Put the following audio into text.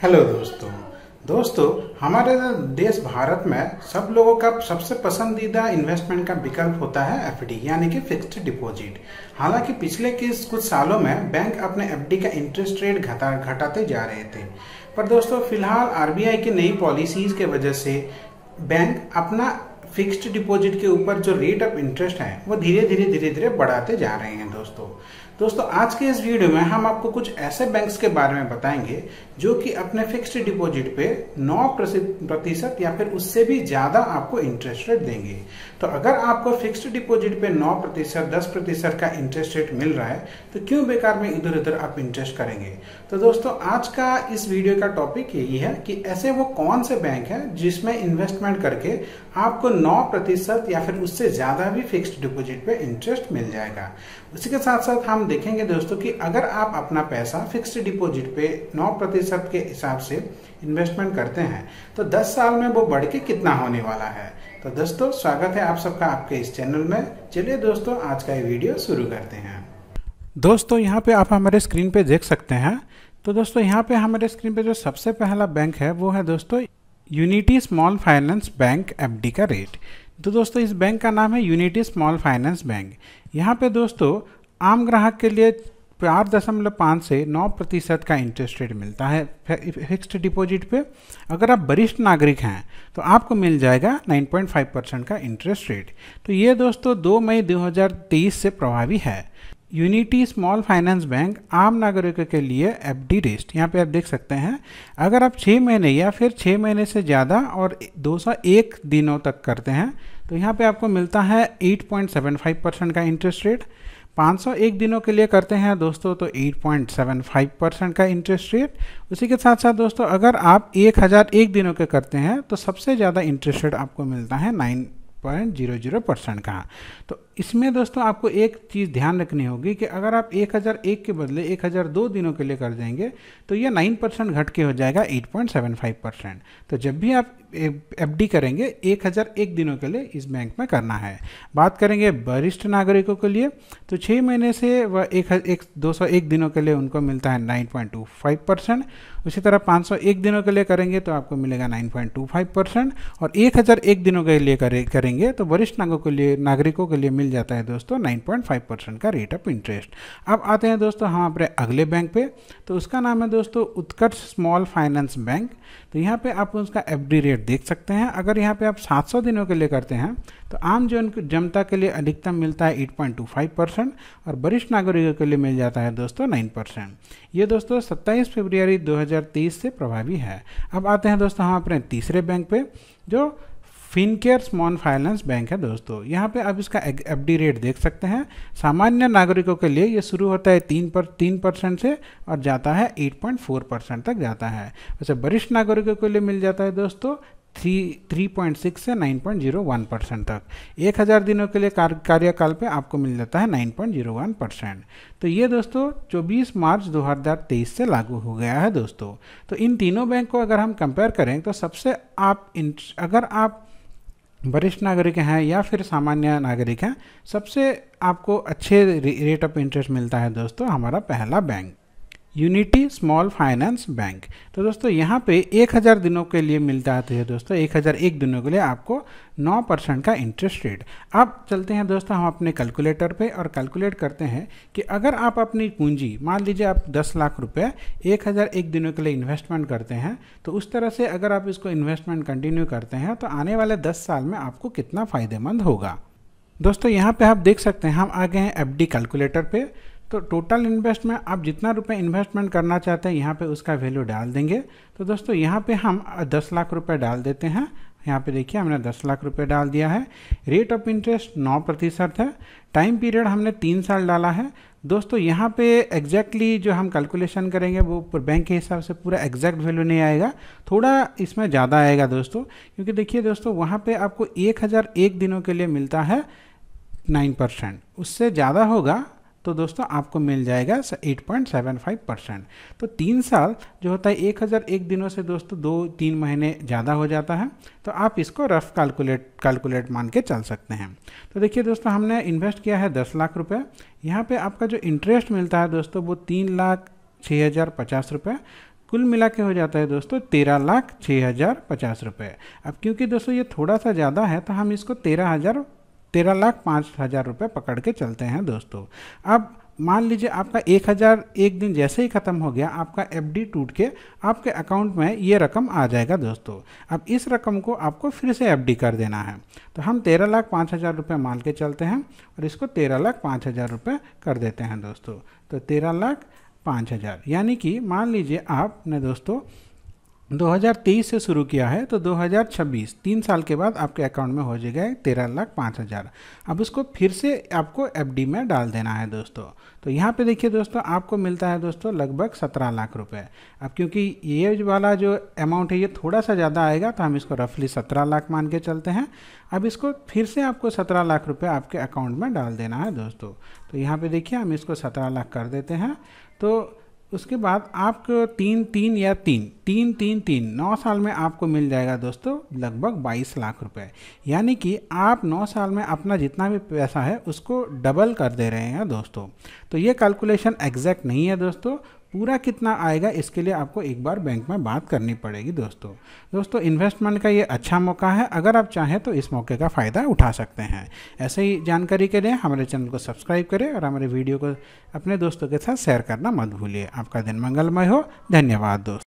Hello दोस्तों हमारे देश भारत में सब लोगों का सबसे पसंदीदा इन्वेस्टमेंट का विकल्प होता है एफडी यानी कि फिक्स्ड डिपॉजिट। हालांकि पिछले कुछ सालों में बैंक अपने एफडी का इंटरेस्ट रेट घटाते जा रहे थे, पर दोस्तों फिलहाल आरबीआई की नई पॉलिसीज के वजह से बैंक अपना फिक्स्ड डिपॉजिट के ऊपर जो रेट ऑफ इंटरेस्ट है वो धीरे धीरे बढ़ाते जा रहे हैं। दोस्तों आज के इस वीडियो में हम आपको कुछ ऐसे बैंक्स के बारे में बताएंगे जो कि अपने फिक्स्ड डिपॉजिट पे 9% या फिर उससे भी ज्यादा आपको इंटरेस्ट रेट देंगे। तो अगर आपको फिक्स्ड डिपॉजिट पे 9%, 10% का इंटरेस्ट रेट मिल रहा है तो क्यों बेकार में इधर उधर आप इंटरेस्ट करेंगे। तो दोस्तों आज का इस वीडियो का टॉपिक यही है कि ऐसे वो कौन से बैंक है जिसमें इन्वेस्टमेंट करके आपको 9% या फिर उससे ज्यादा भी फिक्स्ड डिपॉजिट पे इंटरेस्ट मिल जाएगा। उसी के साथ साथ हम देखेंगे दोस्तों कि अगर आप अपना पैसा फिक्स्ड डिपॉजिट पे 9% के हिसाब से इन्वेस्टमेंट करते हैं तो 10 साल में वो बढ़ के कितना होने वाला है। तो दोस्तों स्वागत है आप सबका आपके इस चैनल में। चलिए दोस्तों आज का ये वीडियो शुरू करते हैं। दोस्तों यहाँ पे आप हमारे स्क्रीन पे देख सकते हैं। तो दोस्तों यहाँ पे हमारे स्क्रीन पे जो सबसे पहला बैंक है वो है दोस्तों unity small finance bank FD का रेट। तो दोस्तों इस बैंक का नाम है यूनिटी स्मॉल फाइनेंस बैंक। यहाँ पे दोस्तों आम ग्राहक के लिए 4.5 से 9% का इंटरेस्ट रेट मिलता है फिक्स्ड डिपॉजिट पे। अगर आप वरिष्ठ नागरिक हैं तो आपको मिल जाएगा 9.5% का इंटरेस्ट रेट। तो ये दोस्तों 2 मई 2023 से प्रभावी है। यूनिटी स्मॉल फाइनेंस बैंक आम नागरिकों के लिए एफडी रेट यहाँ पे आप देख सकते हैं। अगर आप 6 महीने या फिर 6 महीने से ज़्यादा और 201 दिनों तक करते हैं तो यहाँ पे आपको मिलता है 8.75% का इंटरेस्ट रेट। 501 दिनों के लिए करते हैं दोस्तों तो 8.75% का इंटरेस्ट रेट। उसी के साथ साथ दोस्तों अगर आप 1001 दिनों के करते हैं तो सबसे ज़्यादा इंटरेस्ट रेट आपको मिलता है 9.00% का। तो इसमें दोस्तों आपको एक चीज़ ध्यान रखनी होगी कि अगर आप 1001 के बदले 1002 दिनों के लिए कर देंगे तो ये 9% घट के हो जाएगा 8.75%। तो जब भी आप एफडी करेंगे 1001 दिनों के लिए इस बैंक में करना है। बात करेंगे वरिष्ठ नागरिकों के लिए तो 6 महीने से वह 201 दिनों के लिए उनको मिलता है 9.25%। उसी तरह 501 दिनों के लिए करेंगे तो आपको मिलेगा 9.25% और 1001 दिनों के लिए करेंगे तो वरिष्ठ नागरिकों के लिए मिल जाता है दोस्तों 9.5% का रेट ऑफ इंटरेस्ट। अब आते हैं दोस्तों हम अपने अगले बैंक पे। तो उसका नाम है दोस्तों उत्कर्ष स्मॉल फाइनेंस बैंक। तो यहाँ पे आप उसका एफडी रेट देख सकते हैं। अगर यहाँ पे आप 700 दिनों के लिए करते हैं तो आम जनता के लिए अधिकतम मिलता है 8.25% और वरिष्ठ नागरिकों के लिए मिल जाता है दोस्तों 9%। ये दोस्तों 27 फरवरी 2023 से प्रभावी है। अब आते हैं दोस्तों हम अपने तीसरे बैंक पे जो फिनकेयर स्मॉल फाइनेंस बैंक है। दोस्तों यहाँ पे आप इसका एफडी रेट देख सकते हैं। सामान्य नागरिकों के लिए ये शुरू होता है 3% से और जाता है 8.4% तक जाता है। वैसे वरिष्ठ नागरिकों के लिए मिल जाता है दोस्तों 3.6 से 9.01% तक। 1000 दिनों के लिए कार्यकाल पे आपको मिल जाता है 9.01%। तो ये दोस्तों 24 मार्च 2023 से लागू हो गया है दोस्तों। तो इन तीनों बैंक को अगर हम कंपेयर करें तो सबसे अगर आप वरिष्ठ नागरिक हैं या फिर सामान्य नागरिक हैं सबसे आपको अच्छे रेट ऑफ इंटरेस्ट मिलता है दोस्तों हमारा पहला bank unity small finance bank. तो दोस्तों यहाँ पे 1000 दिनों के लिए मिलता है दोस्तों 1001 दिनों के लिए आपको 9% का इंटरेस्ट रेट। अब चलते हैं दोस्तों हम अपने कैलकुलेटर पे और कैलकुलेट करते हैं कि अगर आप अपनी पूंजी मान लीजिए आप 10 लाख रुपए 1001 दिनों के लिए इन्वेस्टमेंट करते हैं तो उस तरह से अगर आप इसको इन्वेस्टमेंट कंटिन्यू करते हैं तो आने वाले 10 साल में आपको कितना फ़ायदेमंद होगा। दोस्तों यहाँ पे आप देख सकते हैं हम आ गए हैं एफडी कैलकुलेटर पे। तो टोटल इन्वेस्टमेंट आप जितना रुपए इन्वेस्टमेंट करना चाहते हैं यहाँ पे उसका वैल्यू डाल देंगे। तो दोस्तों यहाँ पे हम 10 लाख रुपए डाल देते हैं। यहाँ पे देखिए हमने 10 लाख रुपए डाल दिया है। रेट ऑफ इंटरेस्ट 9% है। टाइम पीरियड हमने 3 साल डाला है। दोस्तों यहाँ पे एग्जैक्टली जो हम कैलकुलेशन करेंगे वो बैंक के हिसाब से पूरा एग्जैक्ट वैल्यू नहीं आएगा, थोड़ा इसमें ज़्यादा आएगा दोस्तों। क्योंकि देखिए दोस्तों वहाँ पे आपको 1001 दिनों के लिए मिलता है 9%, उससे ज़्यादा होगा तो दोस्तों आपको मिल जाएगा 8.75%। तो 3 साल जो होता है 1001 दिनों से दोस्तों 2-3 महीने ज़्यादा हो जाता है। तो आप इसको रफ कैलकुलेट मान के चल सकते हैं। तो देखिए दोस्तों हमने इन्वेस्ट किया है 10 लाख रुपए। यहाँ पे आपका जो इंटरेस्ट मिलता है दोस्तों वो 3,06,050 रुपये कुल मिला के हो जाता है दोस्तों 13,06,050 रुपये। अब क्योंकि दोस्तों ये थोड़ा सा ज़्यादा है तो हम इसको 13,05,000 रुपये पकड़ के चलते हैं दोस्तों। अब मान लीजिए आपका 1,000 एक दिन जैसे ही ख़त्म हो गया, आपका एफडी टूट के आपके अकाउंट में ये रकम आ जाएगा दोस्तों। अब इस रकम को आपको फिर से एफडी कर देना है, तो हम 13,05,000 रुपये मान के चलते हैं और इसको 13,05,000 रुपये कर देते हैं दोस्तों। तो 13,05,000 यानी कि मान लीजिए आपने दोस्तों 2023 से शुरू किया है तो 2026 3 साल के बाद आपके अकाउंट में हो जाएगा 13,05,000। अब उसको फिर से आपको एफडी में डाल देना है दोस्तों। तो यहाँ पे देखिए दोस्तों आपको मिलता है दोस्तों लगभग 17 लाख रुपए। अब क्योंकि ये वाला जो अमाउंट है ये थोड़ा सा ज़्यादा आएगा तो हम इसको रफली 17 लाख मान के चलते हैं। अब इसको फिर से आपको 17 लाख रुपए आपके अकाउंट में डाल देना है दोस्तों। तो यहाँ पे देखिए हम इसको 17 लाख कर देते हैं। तो उसके बाद आपको 9 साल में आपको मिल जाएगा दोस्तों लगभग 22 लाख रुपए। यानी कि आप 9 साल में अपना जितना भी पैसा है उसको डबल कर दे रहे हैं दोस्तों। तो ये कैलकुलेशन एग्जैक्ट नहीं है दोस्तों, पूरा कितना आएगा इसके लिए आपको एक बार बैंक में बात करनी पड़ेगी दोस्तों। इन्वेस्टमेंट का ये अच्छा मौका है, अगर आप चाहें तो इस मौके का फ़ायदा उठा सकते हैं। ऐसे ही जानकारी के लिए हमारे चैनल को सब्सक्राइब करें और हमारे वीडियो को अपने दोस्तों के साथ शेयर करना मत भूलिए। आपका दिन मंगलमय हो। धन्यवाद दोस्तों।